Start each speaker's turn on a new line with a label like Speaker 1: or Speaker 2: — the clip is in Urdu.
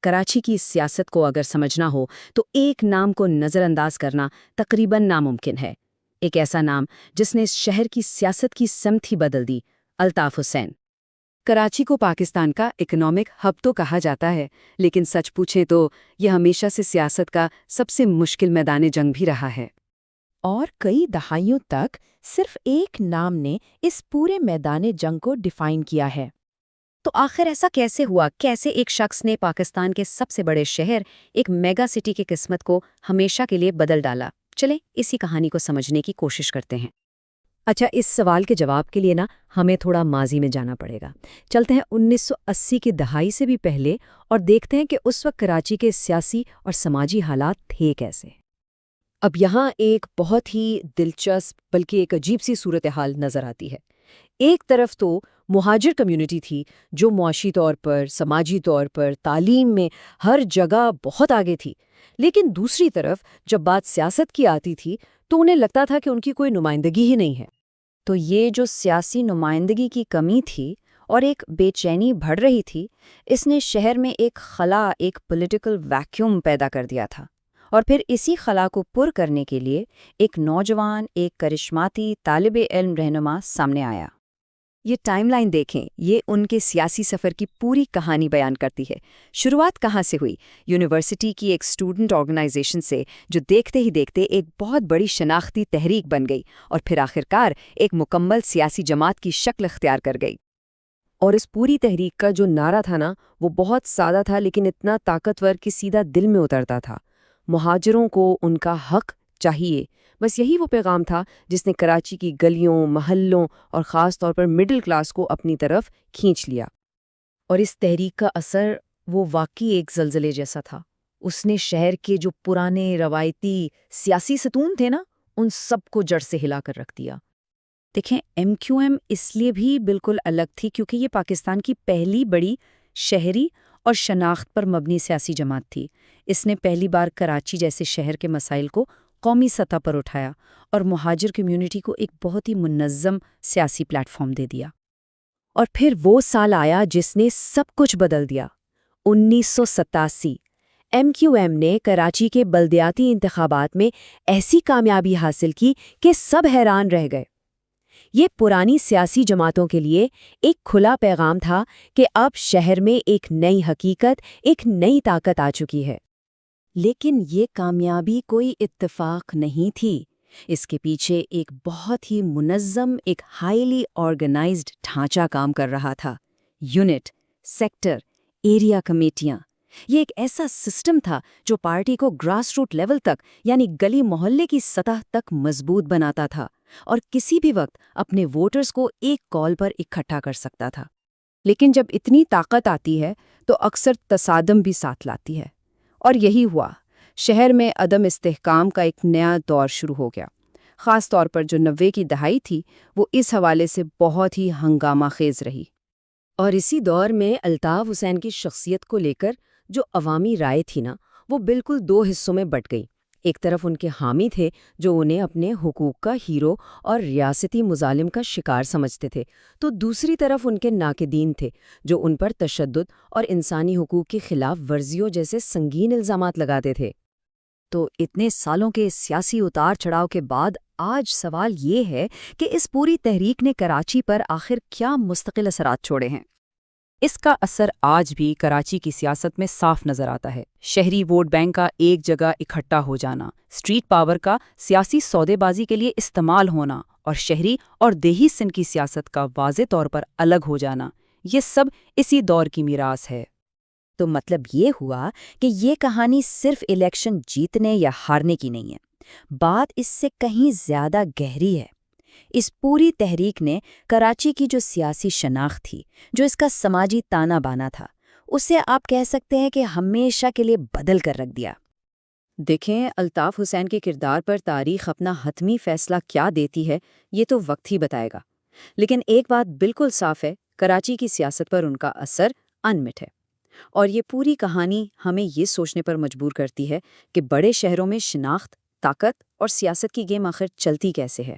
Speaker 1: کراچی کی سیاست کو اگر سمجھنا ہو تو ایک نام کو نظر انداز کرنا تقریباً ناممکن ہے۔ ایک ایسا نام جس نے اس شہر کی سیاست کی سمت ہی بدل دی، الطاف حسین۔
Speaker 2: کراچی کو پاکستان کا اکنامک ہب تو کہا جاتا ہے، لیکن سچ پوچھیں تو یہ ہمیشہ سے سیاست کا سب سے مشکل میدان جنگ بھی رہا ہے۔
Speaker 3: اور کئی دہائیوں تک صرف ایک نام نے اس پورے میدان جنگ کو ڈیفائن کیا ہے۔
Speaker 1: تو آخر ایسا کیسے ہوا؟ کیسے ایک شخص نے پاکستان کے سب سے بڑے شہر، ایک میگا سٹی کی قسمت کو ہمیشہ کے لیے بدل ڈالا؟ چلیں اسی کہانی کو سمجھنے کی کوشش کرتے ہیں۔
Speaker 2: اچھا، اس سوال کے جواب کے لیے ہمیں تھوڑا ماضی میں جانا پڑے گا۔ چلتے ہیں 1980 کی دہائی سے بھی پہلے اور دیکھتے ہیں کہ اس وقت کراچی کے سیاسی اور سماجی حالات تھے کیسے۔ اب یہاں ایک بہت ہی دلچسپ بلکہ ایک عجیب سی صورتحال نظر آتی ہے۔ ایک طرف تو مہاجر کمیونٹی تھی جو معاشی طور پر، سماجی طور پر، تعلیم میں ہر جگہ بہت آگے تھی، لیکن دوسری طرف جب بات سیاست کی آتی تھی تو انہیں لگتا تھا کہ ان کی کوئی نمائندگی ہی نہیں ہے۔
Speaker 1: تو یہ جو سیاسی نمائندگی کی کمی تھی اور ایک بے چینی بڑھ رہی تھی، اس نے شہر میں ایک خلا، ایک پولیٹیکل ویکیوم پیدا کر دیا تھا۔ اور پھر اسی خلا کو پر کرنے کے لیے ایک نوجوان، ایک کرشماتی طالب علم رہنما سامنے آیا۔ یہ ٹائم لائن دیکھیں، یہ ان کے سیاسی سفر کی پوری کہانی بیان کرتی ہے۔ شروعات کہاں سے ہوئی؟ یونیورسٹی کی ایک اسٹوڈنٹ آرگنائزیشن سے، جو دیکھتے ہی دیکھتے ایک بہت بڑی شناختی تحریک بن گئی اور پھر آخرکار ایک مکمل سیاسی جماعت کی شکل اختیار کر گئی۔
Speaker 2: اور اس پوری تحریک کا جو نعرہ تھا وہ بہت سادہ تھا لیکن اتنا طاقتور کہ سیدھا دل میں اترتا تھا۔ مہاجروں کو ان کا حق چاہیے، بس یہی وہ پیغام تھا جس نے کراچی کی گلیوں، محلوں اور خاص طور پر مڈل کلاس کو اپنی طرف کھینچ لیا۔ اور اس تحریک کا اثر وہ واقعی ایک زلزلے جیسا تھا۔ اس نے شہر کے جو پرانے روایتی سیاسی ستون تھے ان سب کو جڑ سے ہلا کر رکھ دیا۔
Speaker 1: دیکھیں، ایم کیو ایم اس لیے بھی بالکل الگ تھی کیونکہ یہ پاکستان کی پہلی بڑی شہری اور شناخت پر مبنی سیاسی جماعت تھی۔ اس نے پہلی بار کراچی جیسے شہر کے مسائل کو قومی سطح پر اٹھایا اور مہاجر کمیونٹی کو ایک بہت ہی منظم سیاسی پلیٹ فارم دے دیا۔
Speaker 2: اور پھر وہ سال آیا جس نے سب کچھ بدل دیا، 1987۔ ایم کیو ایم نے کراچی کے بلدیاتی انتخابات میں ایسی کامیابی حاصل کی کہ سب حیران رہ گئے۔ یہ پرانی سیاسی جماعتوں کے لیے ایک کھلا پیغام تھا کہ اب شہر میں ایک نئی حقیقت، ایک نئی طاقت آ چکی ہے۔ لیکن یہ کامیابی کوئی اتفاق نہیں تھی۔ اس کے پیچھے ایک بہت ہی منظم، ایک ہائیلی آرگنائزڈ ڈھانچہ کام کر رہا تھا۔ یونٹ، سیکٹر، ایریا کمیٹیاں، یہ ایک ایسا سسٹم تھا جو پارٹی کو گراس روٹ لیول تک، یعنی گلی محلے کی سطح تک مضبوط بناتا تھا اور کسی بھی وقت اپنے ووٹرز کو ایک کال پر اکٹھا کر سکتا تھا۔ لیکن جب اتنی طاقت آتی ہے تو اکثر تصادم بھی ساتھ لاتی ہے، اور یہی ہوا۔ شہر میں عدم استحکام کا ایک نیا دور شروع ہو گیا۔ خاص طور پر جو 90 کی دہائی تھی وہ اس حوالے سے بہت ہی ہنگامہ خیز رہی۔ اور اسی دور میں الطاف حسین کی شخصیت کو لے کر جو عوامی رائے تھی وہ بالکل دو حصوں میں بٹ گئی۔ ایک طرف ان کے حامی تھے جو انہیں اپنے حقوق کا ہیرو اور ریاستی مظالم کا شکار سمجھتے تھے، تو دوسری طرف ان کے ناقدین تھے جو ان پر تشدد اور انسانی حقوق کی خلاف ورزیوں جیسے سنگین الزامات لگاتے تھے۔ تو اتنے سالوں کے سیاسی اتار چڑھاؤ کے بعد آج سوال یہ ہے کہ اس پوری تحریک نے کراچی پر آخر کیا مستقل اثرات چھوڑے ہیں؟ اس کا اثر آج بھی کراچی کی سیاست میں صاف نظر آتا ہے۔ شہری ووٹ بینک کا ایک جگہ اکٹھا ہو جانا، اسٹریٹ پاور کا سیاسی سودے بازی کے لیے استعمال ہونا اور شہری اور دیہی سندھ کی سیاست کا واضح طور پر الگ ہو جانا، یہ سب اسی دور کی میراث ہے۔
Speaker 1: تو مطلب یہ ہوا کہ یہ کہانی صرف الیکشن جیتنے یا ہارنے کی نہیں ہے، بات اس سے کہیں زیادہ گہری ہے۔ اس پوری تحریک نے کراچی کی جو سیاسی شناخت تھی، جو اس کا سماجی تانا بانا تھا، اسے آپ کہہ سکتے ہیں کہ ہمیشہ کے لیے بدل کر رکھ دیا۔
Speaker 2: دیکھیں، الطاف حسین کے کردار پر تاریخ اپنا حتمی فیصلہ کیا دیتی ہے یہ تو وقت ہی بتائے گا، لیکن ایک بات بالکل صاف ہے، کراچی کی سیاست پر ان کا اثر انمٹ ہے۔ اور یہ پوری کہانی ہمیں یہ سوچنے پر مجبور کرتی ہے کہ بڑے شہروں میں شناخت، طاقت اور سیاست کی گیم آخر چلتی کیسے ہے۔